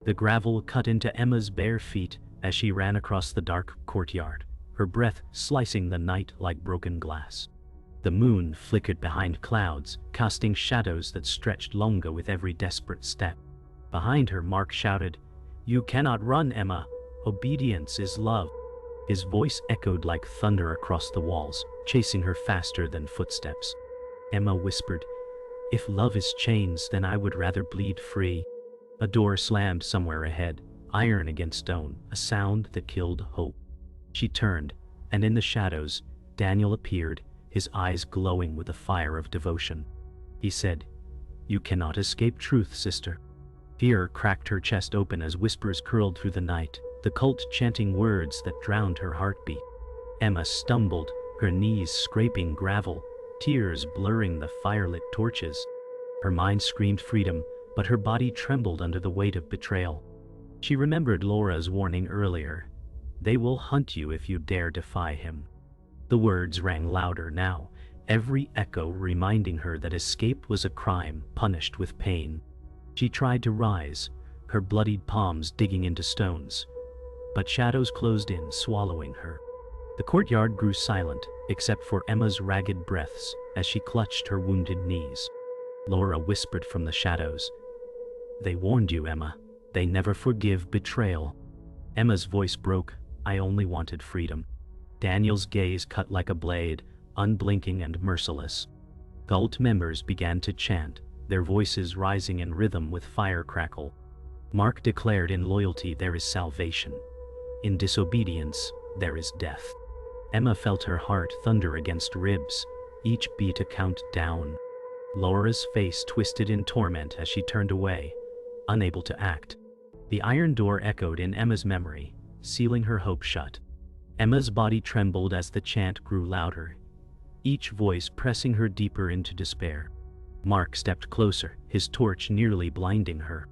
The gravel cut into Emma's bare feet as she ran across the dark courtyard, her breath slicing the night like broken glass. The moon flickered behind clouds, casting shadows that stretched longer with every desperate step. Behind her, Mark shouted, "You cannot run, Emma. Obedience is love." His voice echoed like thunder across the walls, chasing her faster than footsteps. Emma whispered, "If love is chains, then I would rather bleed free." A door slammed somewhere ahead, iron against stone, a sound that killed hope. She turned, and in the shadows, Daniel appeared, his eyes glowing with the fire of devotion. He said, "You cannot escape truth, sister." Fear cracked her chest open as whispers curled through the night, the cult chanting words that drowned her heartbeat. Emma stumbled, her knees scraping gravel, tears blurring the firelit torches. Her mind screamed freedom, but her body trembled under the weight of betrayal. She remembered Laura's warning earlier. "They will hunt you if you dare defy him." The words rang louder now, every echo reminding her that escape was a crime punished with pain. She tried to rise, her bloodied palms digging into stones, but shadows closed in, swallowing her. The courtyard grew silent, except for Emma's ragged breaths as she clutched her wounded knees. Laura whispered from the shadows, "They warned you, Emma. They never forgive betrayal." Emma's voice broke, "I only wanted freedom." Daniel's gaze cut like a blade, unblinking and merciless. Cult members began to chant, their voices rising in rhythm with fire crackle. Mark declared, "In loyalty there is salvation. In disobedience there is death." Emma felt her heart thunder against ribs, each beat a countdown. Laura's face twisted in torment as she turned away, unable to act. The iron door echoed in Emma's memory, sealing her hope shut. Emma's body trembled as the chant grew louder, each voice pressing her deeper into despair. Mark stepped closer, his torch nearly blinding her.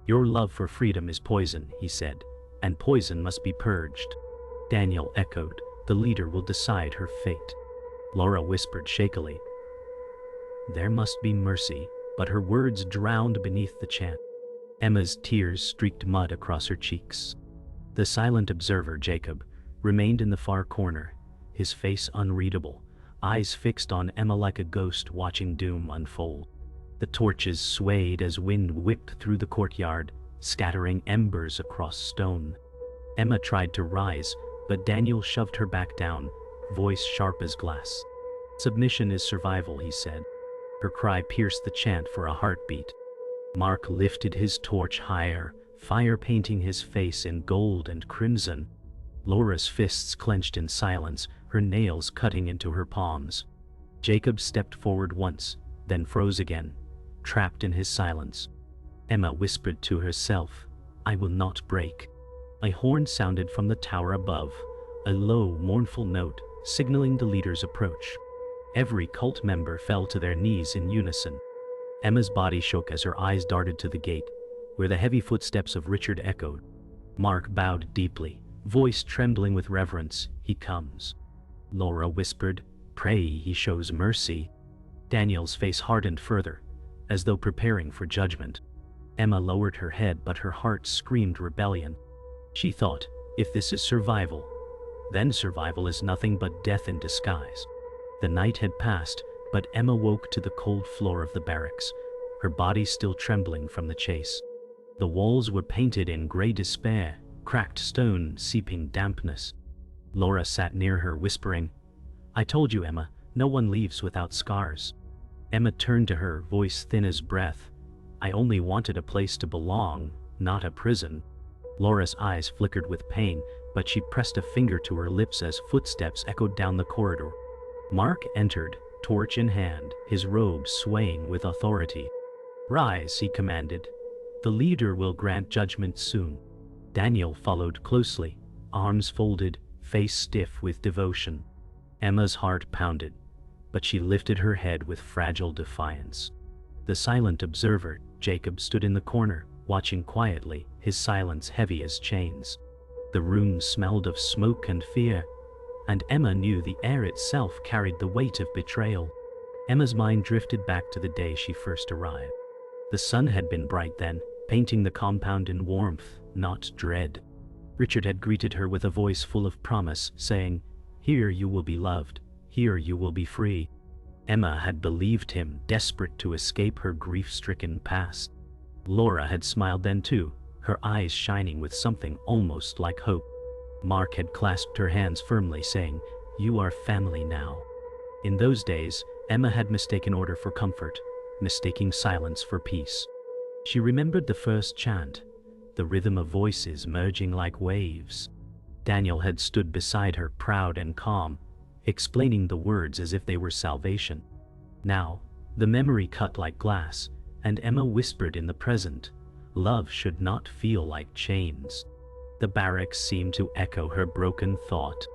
"Your love for freedom is poison," he said, "and poison must be purged." Daniel echoed, "The leader will decide her fate." Laura whispered shakily, "There must be mercy," but her words drowned beneath the chant. Emma's tears streaked mud across her cheeks. The silent observer, Jacob, remained in the far corner, his face unreadable, eyes fixed on Emma like a ghost watching doom unfold. The torches swayed as wind whipped through the courtyard, scattering embers across stone. Emma tried to rise, but Daniel shoved her back down, voice sharp as glass. "Submission is survival," he said. Her cry pierced the chant for a heartbeat. Mark lifted his torch higher, fire painting his face in gold and crimson. Laura's fists clenched in silence, her nails cutting into her palms. Jacob stepped forward once, then froze again, trapped in his silence. Emma whispered to herself, "I will not break." A horn sounded from the tower above, a low, mournful note signaling the leader's approach. Every cult member fell to their knees in unison. Emma's body shook as her eyes darted to the gate, where the heavy footsteps of Richard echoed. Mark bowed deeply, voice trembling with reverence, "He comes." Laura whispered, "Pray he shows mercy." Daniel's face hardened further, as though preparing for judgment. Emma lowered her head, but her heart screamed rebellion. She thought, if this is survival, then survival is nothing but death in disguise. The night had passed, but Emma woke to the cold floor of the barracks, her body still trembling from the chase. The walls were painted in gray despair, cracked stone seeping dampness. Laura sat near her, whispering, "I told you, Emma, no one leaves without scars." Emma turned to her, voice thin as breath, "I only wanted a place to belong, not a prison." Laura's eyes flickered with pain, but she pressed a finger to her lips as footsteps echoed down the corridor. Mark entered, torch in hand, his robe swaying with authority. "Rise," he commanded. "The leader will grant judgment soon." Daniel followed closely, arms folded, face stiff with devotion. Emma's heart pounded, but she lifted her head with fragile defiance. The silent observer, Jacob, stood in the corner, watching quietly, his silence heavy as chains. The room smelled of smoke and fear, and Emma knew the air itself carried the weight of betrayal. Emma's mind drifted back to the day she first arrived. The sun had been bright then, painting the compound in warmth, not dread. Richard had greeted her with a voice full of promise, saying, "Here you will be loved. Here you will be free." Emma had believed him, desperate to escape her grief-stricken past. Laura had smiled then too, her eyes shining with something almost like hope. Mark had clasped her hands firmly, saying, "You are family now." In those days, Emma had mistaken order for comfort, mistaking silence for peace. She remembered the first chant, the rhythm of voices merging like waves. Daniel had stood beside her, proud and calm, explaining the words as if they were salvation. Now, the memory cut like glass, and Emma whispered in the present, "Love should not feel like chains." The barracks seemed to echo her broken thought.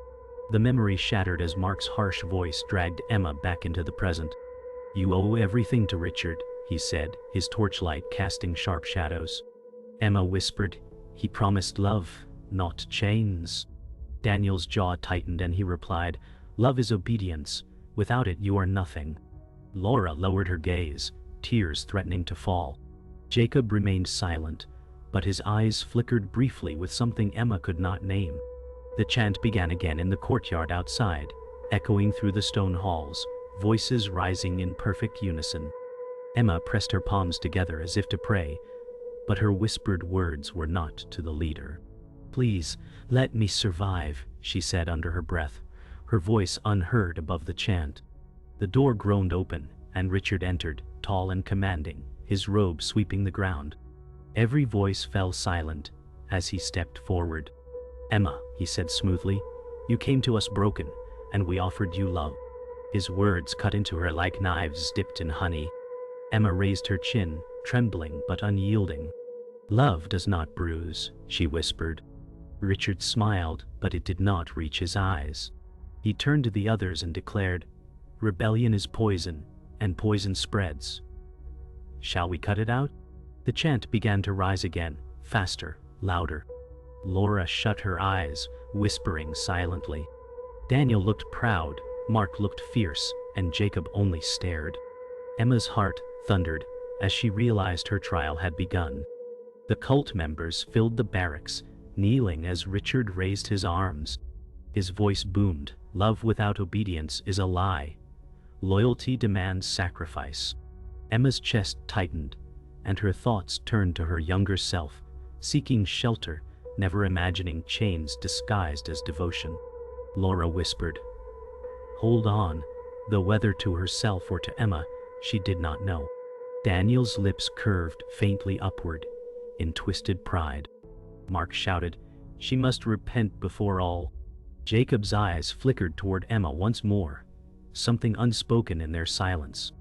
The memory shattered as Mark's harsh voice dragged Emma back into the present. "You owe everything to Richard," he said, his torchlight casting sharp shadows. Emma whispered, "He promised love, not chains." Daniel's jaw tightened and he replied, "Love is obedience. Without it you are nothing." Laura lowered her gaze, tears threatening to fall. Jacob remained silent, but his eyes flickered briefly with something Emma could not name. The chant began again in the courtyard outside, echoing through the stone halls, voices rising in perfect unison. Emma pressed her palms together as if to pray, but her whispered words were not to the leader. "Please, let me survive," she said under her breath, her voice unheard above the chant. The door groaned open, and Richard entered, tall and commanding, his robe sweeping the ground. Every voice fell silent as he stepped forward. "Emma," he said smoothly, "you came to us broken, and we offered you love." His words cut into her like knives dipped in honey. Emma raised her chin, trembling but unyielding. "Love does not bruise," she whispered. Richard smiled, but it did not reach his eyes. He turned to the others and declared, "Rebellion is poison, and poison spreads. Shall we cut it out?" The chant began to rise again, faster, louder. Laura shut her eyes, whispering silently. Daniel looked proud, Mark looked fierce, and Jacob only stared. Emma's heart thundered as she realized her trial had begun. The cult members filled the barracks, kneeling as Richard raised his arms. His voice boomed, "Love without obedience is a lie. Loyalty demands sacrifice." Emma's chest tightened, and her thoughts turned to her younger self, seeking shelter, never imagining chains disguised as devotion. Laura whispered, "Hold on," though whether to herself or to Emma, she did not know. Daniel's lips curved faintly upward, in twisted pride. Mark shouted, "She must repent before all." Jacob's eyes flickered toward Emma once more, something unspoken in their silence.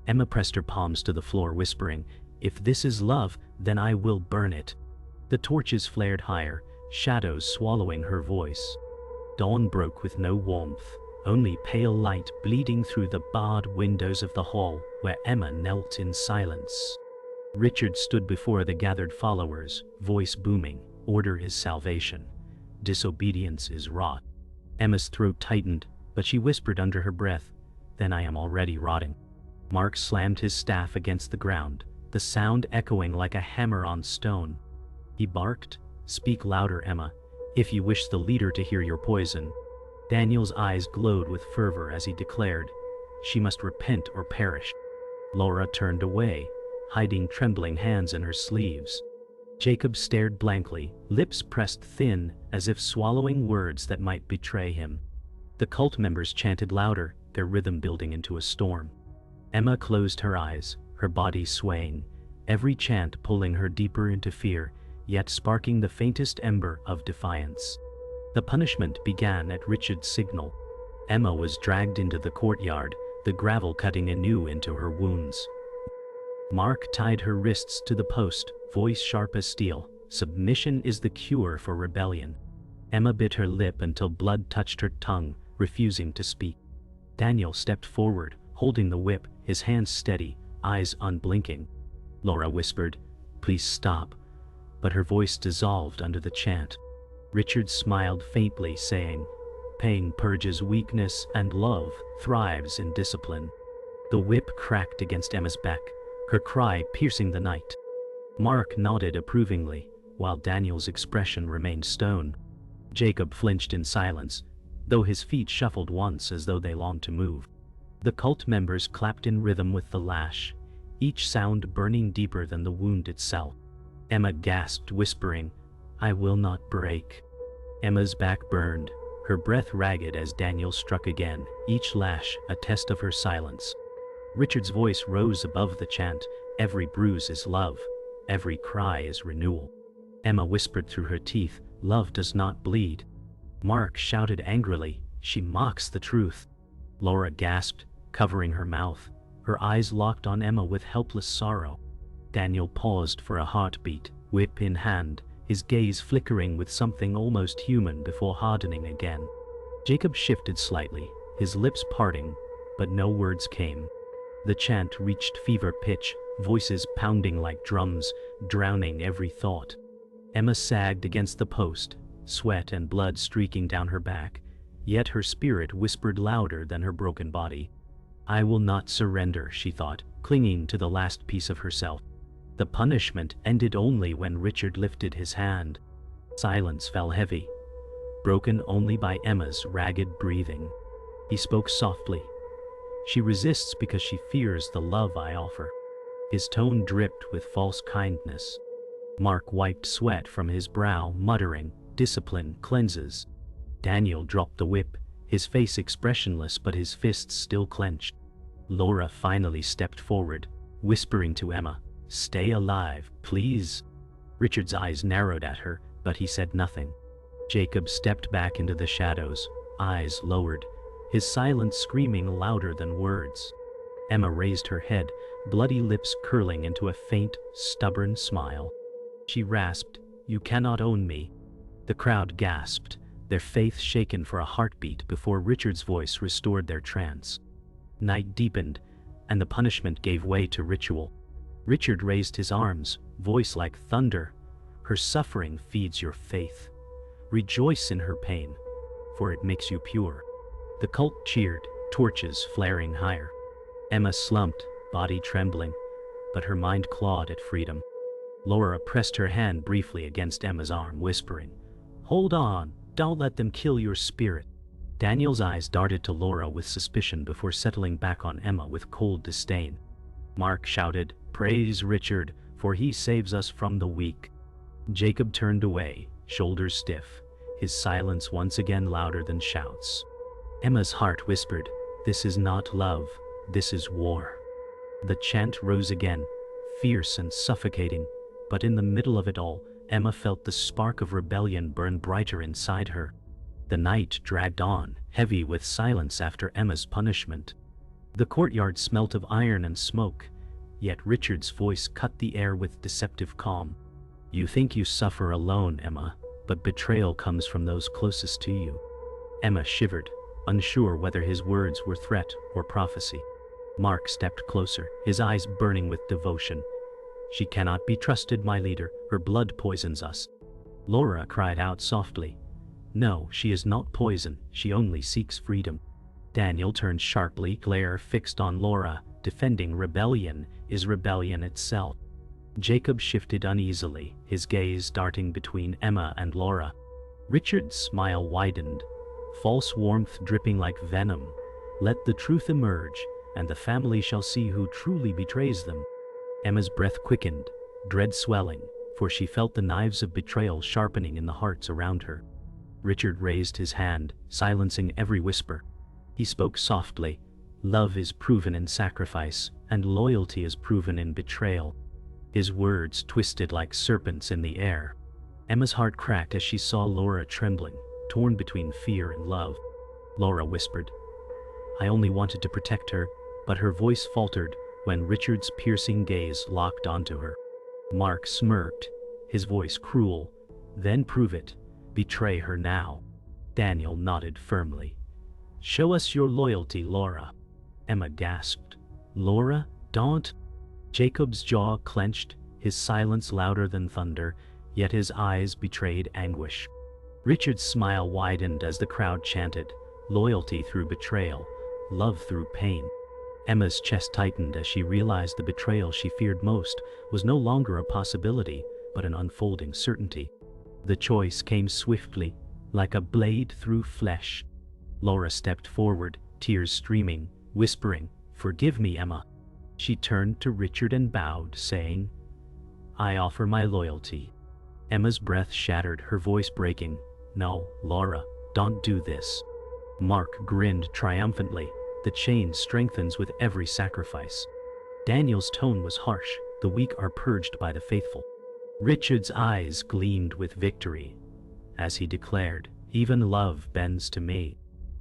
Emma pressed her palms to the floor, whispering, "If this is love, then I will burn it." The torches flared higher, shadows swallowing her voice. Dawn broke with no warmth, only pale light bleeding through the barred windows of the hall where Emma knelt in silence. Richard stood before the gathered followers, voice booming, "Order is salvation. Disobedience is rot." Emma's throat tightened, but she whispered under her breath, "Then I am already rotting." Mark slammed his staff against the ground, the sound echoing like a hammer on stone. He barked, "Speak louder, Emma, if you wish the leader to hear your poison." Daniel's eyes glowed with fervor as he declared, "She must repent or perish." Laura turned away, hiding trembling hands in her sleeves. Jacob stared blankly, lips pressed thin as if swallowing words that might betray him. The cult members chanted louder, their rhythm building into a storm. Emma closed her eyes, her body swaying, every chant pulling her deeper into fear, yet sparking the faintest ember of defiance. The punishment began at Richard's signal. Emma was dragged into the courtyard, the gravel cutting anew into her wounds. Mark tied her wrists to the post, voice sharp as steel, "Submission is the cure for rebellion." Emma bit her lip until blood touched her tongue, refusing to speak. Daniel stepped forward, holding the whip, his hands steady, eyes unblinking. Laura whispered, "Please stop," but her voice dissolved under the chant. Richard smiled faintly, saying, "Pain purges weakness and love thrives in discipline." The whip cracked against Emma's back, her cry piercing the night. Mark nodded approvingly, while Daniel's expression remained stone. Jacob flinched in silence, though his feet shuffled once as though they longed to move. The cult members clapped in rhythm with the lash, each sound burning deeper than the wound itself. Emma gasped, whispering, "I will not break." Emma's back burned, her breath ragged as Daniel struck again, each lash a test of her silence. Richard's voice rose above the chant, "Every bruise is love, every cry is renewal." Emma whispered through her teeth, "Love does not bleed." Mark shouted angrily, "She mocks the truth." Laura gasped, covering her mouth, her eyes locked on Emma with helpless sorrow. Daniel paused for a heartbeat, whip in hand, his gaze flickering with something almost human before hardening again. Jacob shifted slightly, his lips parting, but no words came. The chant reached fever pitch, voices pounding like drums, drowning every thought. Emma sagged against the post, sweat and blood streaking down her back, yet her spirit whispered louder than her broken body. "I will not surrender," she thought, clinging to the last piece of herself. The punishment ended only when Richard lifted his hand. Silence fell heavy, broken only by Emma's ragged breathing. He spoke softly. "She resists because she fears the love I offer." His tone dripped with false kindness. Mark wiped sweat from his brow, muttering, "Discipline cleanses." Daniel dropped the whip, his face expressionless but his fists still clenched. Laura finally stepped forward, whispering to Emma, "Stay alive, please." Richard's eyes narrowed at her, but he said nothing. Jacob stepped back into the shadows, eyes lowered, his silence screaming louder than words. Emma raised her head, bloody lips curling into a faint, stubborn smile. She rasped, "You cannot own me." The crowd gasped, their faith shaken for a heartbeat before Richard's voice restored their trance. Night deepened, and the punishment gave way to ritual. Richard raised his arms, voice like thunder. "Her suffering feeds your faith. Rejoice in her pain, for it makes you pure." The cult cheered, torches flaring higher. Emma slumped, body trembling, but her mind clawed at freedom. Laura pressed her hand briefly against Emma's arm, whispering, "Hold on, don't let them kill your spirit." Daniel's eyes darted to Laura with suspicion before settling back on Emma with cold disdain. Mark shouted, "Praise Richard, for he saves us from the weak." Jacob turned away, shoulders stiff, his silence once again louder than shouts. Emma's heart whispered, "This is not love, this is war." The chant rose again, fierce and suffocating, but in the middle of it all, Emma felt the spark of rebellion burn brighter inside her. The night dragged on, heavy with silence after Emma's punishment. The courtyard smelt of iron and smoke, yet Richard's voice cut the air with deceptive calm. "You think you suffer alone, Emma, but betrayal comes from those closest to you." Emma shivered, unsure whether his words were threat or prophecy. Mark stepped closer, his eyes burning with devotion. "She cannot be trusted, my leader, her blood poisons us." Laura cried out softly, "No, she is not poison, she only seeks freedom." Daniel turned sharply, glare fixed on Laura, defending rebellion is rebellion itself. Jacob shifted uneasily, his gaze darting between Emma and Laura. Richard's smile widened, false warmth dripping like venom. "Let the truth emerge, and the family shall see who truly betrays them." Emma's breath quickened, dread swelling, for she felt the knives of betrayal sharpening in the hearts around her. Richard raised his hand, silencing every whisper. He spoke softly, "Love is proven in sacrifice, and loyalty is proven in betrayal." His words twisted like serpents in the air. Emma's heart cracked as she saw Laura trembling, torn between fear and love. Laura whispered, "I only wanted to protect her," but her voice faltered when Richard's piercing gaze locked onto her. Mark smirked, his voice cruel, "Then prove it. Betray her now." Daniel nodded firmly. "Show us your loyalty, Laura." Emma gasped, "Laura, don't." Jacob's jaw clenched, his silence louder than thunder, yet his eyes betrayed anguish. Richard's smile widened as the crowd chanted, "Loyalty through betrayal, love through pain." Emma's chest tightened as she realized the betrayal she feared most was no longer a possibility, but an unfolding certainty. The choice came swiftly, like a blade through flesh. Laura stepped forward, tears streaming, whispering, "Forgive me, Emma." She turned to Richard and bowed, saying, "I offer my loyalty." Emma's breath shattered, her voice breaking. "No, Laura, don't do this." Mark grinned triumphantly. "The chain strengthens with every sacrifice." Daniel's tone was harsh. "The weak are purged by the faithful." Richard's eyes gleamed with victory as he declared, "Even love bends to me."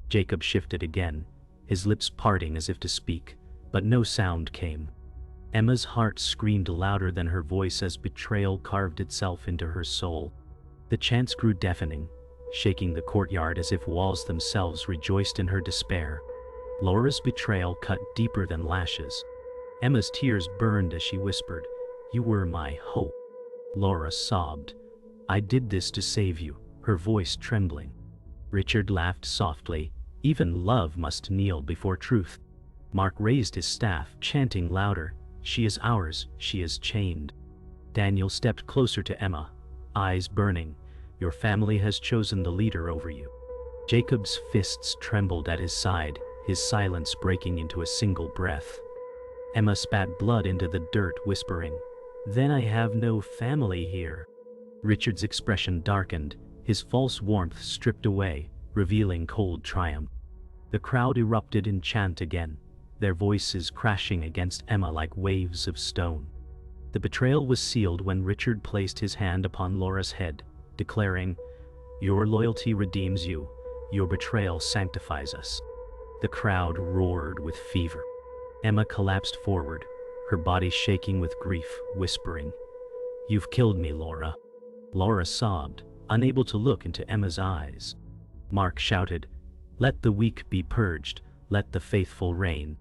Jacob shifted again, his lips parting as if to speak, but no sound came. Emma's heart screamed louder than her voice as betrayal carved itself into her soul. The chants grew deafening, shaking the courtyard as if walls themselves rejoiced in her despair. Laura's betrayal cut deeper than lashes. Emma's tears burned as she whispered, "You were my hope." Laura sobbed, "I did this to save you," her voice trembling. Richard laughed softly. "Even love must kneel before truth." Mark raised his staff, chanting louder, "She is ours, she is chained." Daniel stepped closer to Emma, eyes burning. "Your family has chosen the leader over you." Jacob's fists trembled at his side, his silence breaking into a single breath. Emma spat blood into the dirt, whispering, "Then I have no family here." Richard's expression darkened, his false warmth stripped away, revealing cold triumph. The crowd erupted in chant again, their voices crashing against Emma like waves of stone. The betrayal was sealed when Richard placed his hand upon Laura's head, declaring, "Your loyalty redeems you, your betrayal sanctifies us." The crowd roared with fever. Emma collapsed forward, her body shaking with grief, whispering, "You've killed me, Laura." Laura sobbed, unable to look into Emma's eyes. Mark shouted, "Let the weak be purged, let the faithful reign."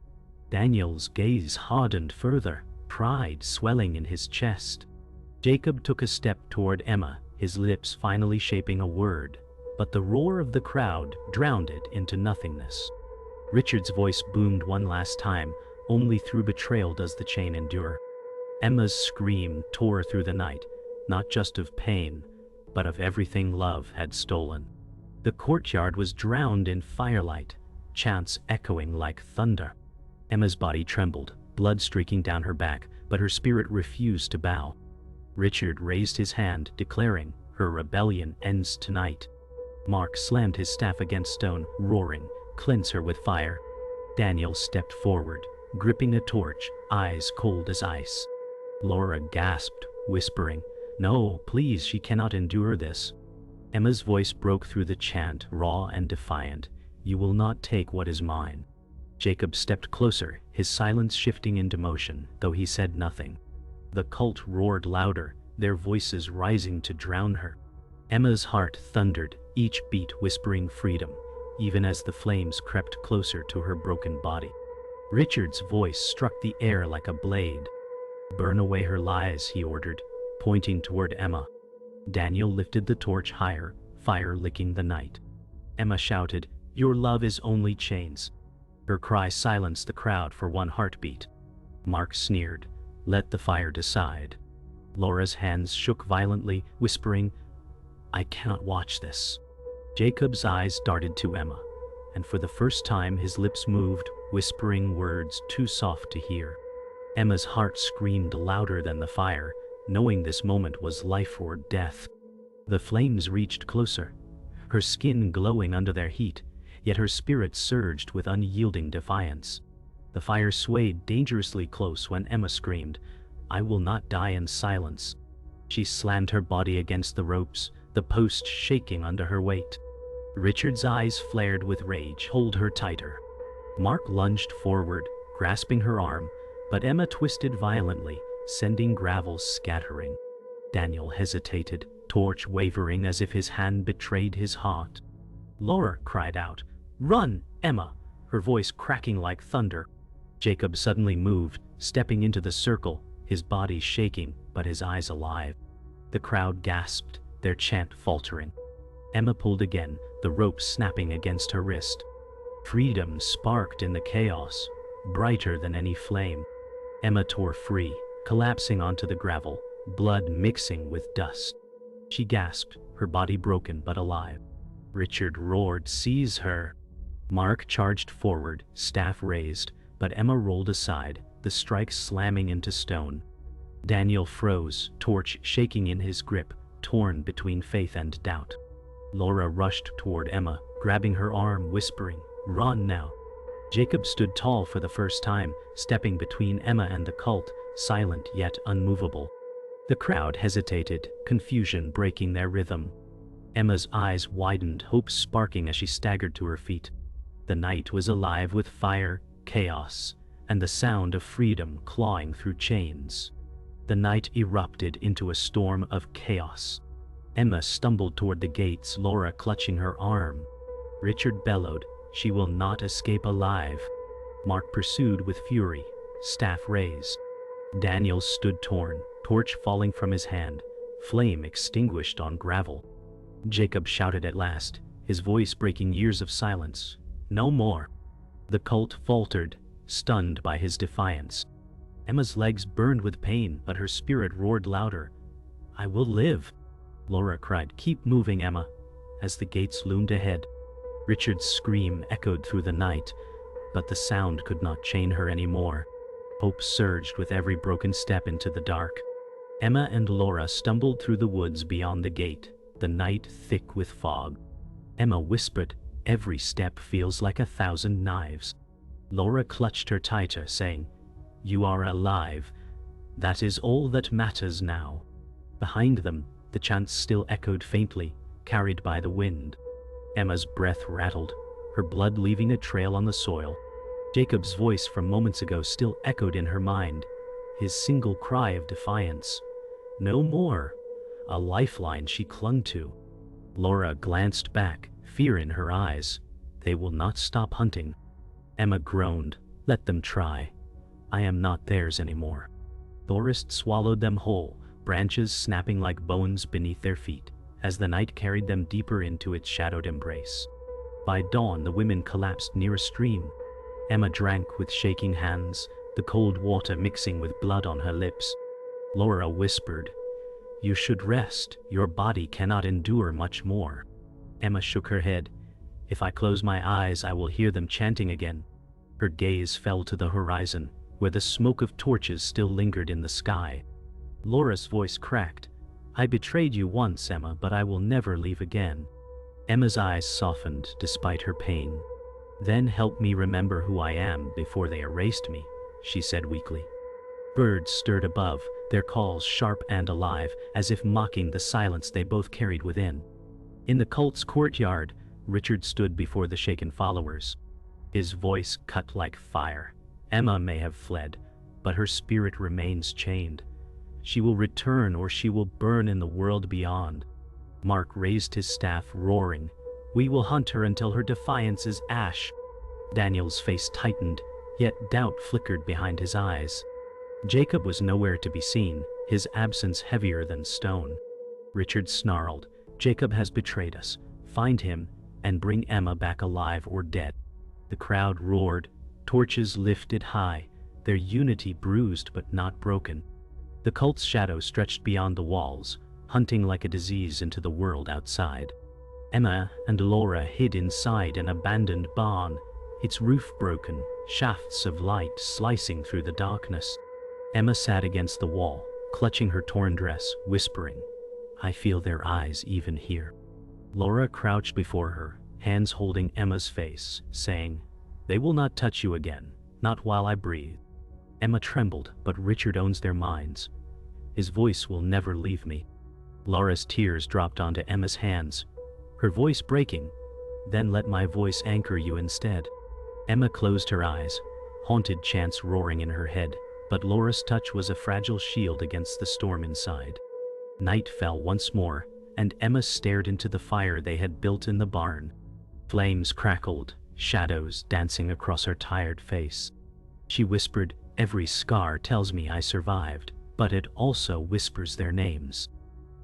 Daniel's gaze hardened further, pride swelling in his chest. Jacob took a step toward Emma, his lips finally shaping a word, but the roar of the crowd drowned it into nothingness. Richard's voice boomed one last time, "Only through betrayal does the chain endure." Emma's scream tore through the night, not just of pain, but of everything love had stolen. The courtyard was drowned in firelight, chants echoing like thunder. Emma's body trembled, blood streaking down her back, but her spirit refused to bow. Richard raised his hand, declaring, "Her rebellion ends tonight." Mark slammed his staff against stone, roaring, "Cleanse her with fire." Daniel stepped forward, gripping a torch, eyes cold as ice. Laura gasped, whispering, "No, please, she cannot endure this." Emma's voice broke through the chant, raw and defiant, "You will not take what is mine." Jacob stepped closer, his silence shifting into motion, though he said nothing. The cult roared louder, their voices rising to drown her. Emma's heart thundered, each beat whispering freedom, even as the flames crept closer to her broken body. Richard's voice struck the air like a blade. "Burn away her lies," he ordered, pointing toward Emma. Daniel lifted the torch higher, fire licking the night. Emma shouted, "Your love is only chains." Her cry silenced the crowd for one heartbeat. Mark sneered, "Let the fire decide." Laura's hands shook violently, whispering, "I cannot watch this." Jacob's eyes darted to Emma, and for the first time his lips moved, whispering words too soft to hear. Emma's heart screamed louder than the fire, knowing this moment was life or death. The flames reached closer, her skin glowing under their heat, yet her spirit surged with unyielding defiance. The fire swayed dangerously close when Emma screamed, "I will not die in silence." She slammed her body against the ropes, the post shaking under her weight. Richard's eyes flared with rage, "Hold her tighter." Mark lunged forward, grasping her arm, but Emma twisted violently, sending gravel scattering. Daniel hesitated, torch wavering as if his hand betrayed his heart. Laura cried out, "Run, Emma!" her voice cracking like thunder. Jacob suddenly moved, stepping into the circle, his body shaking, but his eyes alive. The crowd gasped, their chant faltering. Emma pulled again, the rope snapping against her wrist. Freedom sparked in the chaos, brighter than any flame. Emma tore free, collapsing onto the gravel, blood mixing with dust. She gasped, her body broken but alive. Richard roared, "Seize her!" Mark charged forward, staff raised, but Emma rolled aside, the strike slamming into stone. Daniel froze, torch shaking in his grip, torn between faith and doubt. Laura rushed toward Emma, grabbing her arm, whispering, "Run now." Jacob stood tall for the first time, stepping between Emma and the cult, silent yet unmovable. The crowd hesitated, confusion breaking their rhythm. Emma's eyes widened, hope sparking as she staggered to her feet. The night was alive with fire, chaos, and the sound of freedom clawing through chains. The night erupted into a storm of chaos. Emma stumbled toward the gates, Laura clutching her arm. Richard bellowed, "She will not escape alive." Mark pursued with fury, staff raised. Daniel stood torn, torch falling from his hand, flame extinguished on gravel. Jacob shouted at last, his voice breaking years of silence, "No more." The cult faltered, stunned by his defiance. Emma's legs burned with pain, but her spirit roared louder. "I will live." Laura cried, "Keep moving, Emma," as the gates loomed ahead. Richard's scream echoed through the night, but the sound could not chain her anymore. Hope surged with every broken step into the dark. Emma and Laura stumbled through the woods beyond the gate, the night thick with fog. Emma whispered, "Every step feels like 1,000 knives." Laura clutched her tighter, saying, "You are alive. That is all that matters now." Behind them, the chants still echoed faintly, carried by the wind. Emma's breath rattled, her blood leaving a trail on the soil. Jacob's voice from moments ago still echoed in her mind, his single cry of defiance. No more. A lifeline she clung to. Laura glanced back, fear in her eyes. They will not stop hunting. Emma groaned, "Let them try. I am not theirs anymore." Forest swallowed them whole, branches snapping like bones beneath their feet, as the night carried them deeper into its shadowed embrace. By dawn, the women collapsed near a stream. Emma drank with shaking hands, the cold water mixing with blood on her lips. Laura whispered, "You should rest. Your body cannot endure much more." Emma shook her head. "If I close my eyes, I will hear them chanting again." Her gaze fell to the horizon, where the smoke of torches still lingered in the sky. Laura's voice cracked. "I betrayed you once, Emma, but I will never leave again." Emma's eyes softened despite her pain. "Then help me remember who I am before they erased me," she said weakly. Birds stirred above, their calls sharp and alive, as if mocking the silence they both carried within. In the cult's courtyard, Richard stood before the shaken followers. His voice cut like fire. Emma may have fled, but her spirit remains chained. She will return, or she will burn in the world beyond. Mark raised his staff, roaring, "We will hunt her until her defiance is ash." Daniel's face tightened, yet doubt flickered behind his eyes. Jacob was nowhere to be seen, his absence heavier than stone. Richard snarled, "Jacob has betrayed us. Find him, and bring Emma back alive or dead." The crowd roared, torches lifted high, their unity bruised but not broken. The cult's shadow stretched beyond the walls, hunting like a disease into the world outside. Emma and Laura hid inside an abandoned barn, its roof broken, shafts of light slicing through the darkness. Emma sat against the wall, clutching her torn dress, whispering, "I feel their eyes even here." Laura crouched before her, hands holding Emma's face, saying, "They will not touch you again, not while I breathe." Emma trembled, but Richard owns their minds. His voice will never leave me. Laura's tears dropped onto Emma's hands, her voice breaking. "Then let my voice anchor you instead." Emma closed her eyes, haunted chants roaring in her head, but Laura's touch was a fragile shield against the storm inside. Night fell once more, and Emma stared into the fire they had built in the barn. Flames crackled, shadows dancing across her tired face. She whispered, "Every scar tells me I survived, but it also whispers their names."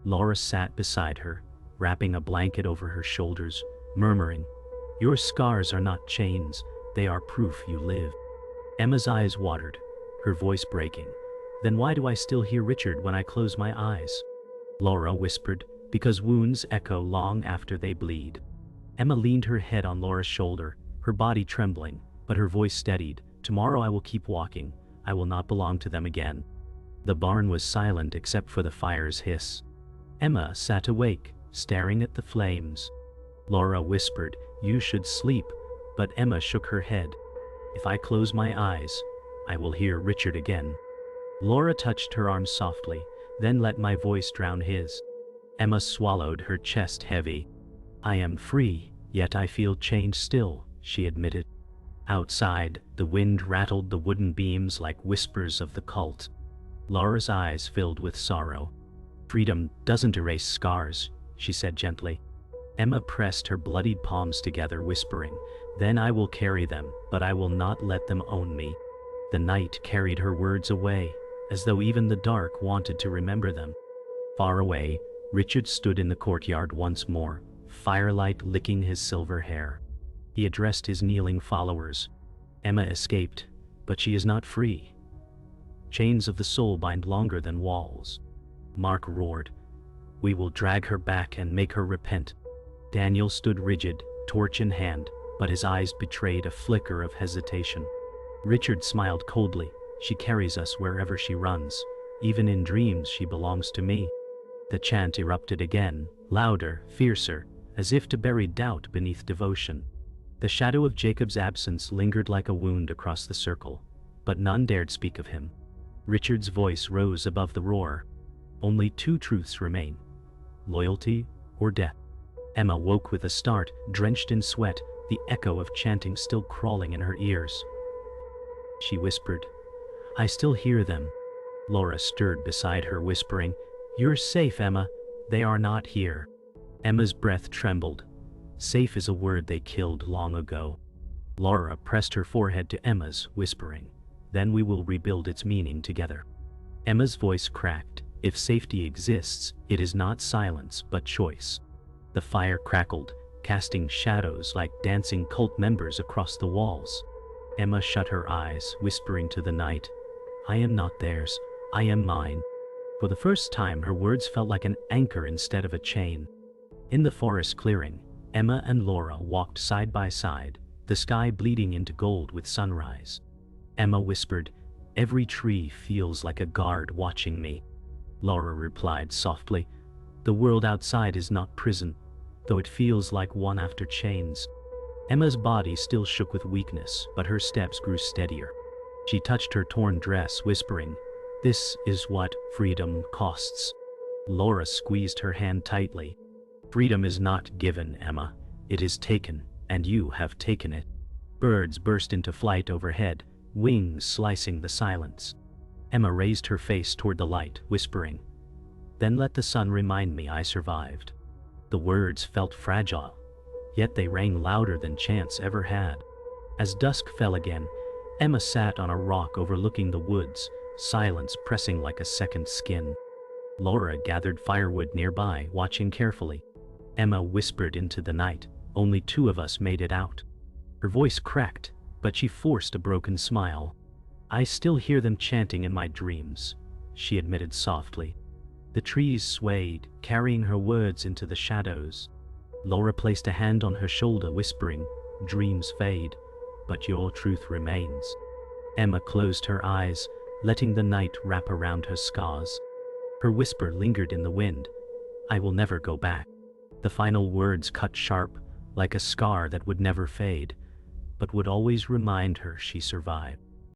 Laura sat beside her, wrapping a blanket over her shoulders, murmuring, "Your scars are not chains, they are proof you live." Emma's eyes watered, her voice breaking. Then why do I still hear Richard when I close my eyes? Laura whispered, because wounds echo long after they bleed. Emma leaned her head on Laura's shoulder, her body trembling, but her voice steadied. Tomorrow I will keep walking. I will not belong to them again. The barn was silent except for the fire's hiss. Emma sat awake, staring at the flames. Laura whispered, "You should sleep," but Emma shook her head. "If I close my eyes, I will hear Richard again." Laura touched her arm softly, then let my voice drown his. Emma swallowed, her chest heavy. "I am free, yet I feel chained still," she admitted. Outside, the wind rattled the wooden beams like whispers of the cult. Laura's eyes filled with sorrow. "Freedom doesn't erase scars," she said gently. Emma pressed her bloodied palms together, whispering, "Then I will carry them, but I will not let them own me." The night carried her words away, as though even the dark wanted to remember them. Far away, Richard stood in the courtyard once more, firelight licking his silver hair. He addressed his kneeling followers. "Emma escaped, but she is not free. Chains of the soul bind longer than walls." Mark roared, "We will drag her back and make her repent." Daniel stood rigid, torch in hand, but his eyes betrayed a flicker of hesitation. Richard smiled coldly, "She carries us wherever she runs. Even in dreams she belongs to me." The chant erupted again, louder, fiercer, as if to bury doubt beneath devotion. The shadow of Jacob's absence lingered like a wound across the circle, but none dared speak of him. Richard's voice rose above the roar. "Only two truths remain: loyalty or death." Emma woke with a start, drenched in sweat, the echo of chanting still crawling in her ears. She whispered, "I still hear them." Laura stirred beside her, whispering, "You're safe, Emma. They are not here." Emma's breath trembled. Safe is a word they killed long ago. Laura pressed her forehead to Emma's, whispering, "Then we will rebuild its meaning together." Emma's voice cracked. "If safety exists, it is not silence, but choice." The fire crackled, casting shadows like dancing cult members across the walls. Emma shut her eyes, whispering to the night, "I am not theirs, I am mine." For the first time, her words felt like an anchor instead of a chain. In the forest clearing, Emma and Laura walked side by side, the sky bleeding into gold with sunrise. Emma whispered, "Every tree feels like a guard watching me." Laura replied softly, "The world outside is not prison, though it feels like one after chains." Emma's body still shook with weakness, but her steps grew steadier. She touched her torn dress, whispering, "This is what freedom costs." Laura squeezed her hand tightly. "Freedom is not given, Emma. It is taken, and you have taken it." Birds burst into flight overhead, wings slicing the silence. Emma raised her face toward the light, whispering, "Then let the sun remind me I survived." The words felt fragile, yet they rang louder than chants ever had. As dusk fell again, Emma sat on a rock overlooking the woods, silence pressing like a second skin. Laura gathered firewood nearby, watching carefully. Emma whispered into the night, "Only two of us made it out." Her voice cracked, but she forced a broken smile. "I still hear them chanting in my dreams," she admitted softly. The trees swayed, carrying her words into the shadows. Laura placed a hand on her shoulder, whispering, "Dreams fade, but your truth remains." Emma closed her eyes, letting the night wrap around her scars. Her whisper lingered in the wind, "I will never go back." The final words cut sharp, like a scar that would never fade, but would always remind her she survived.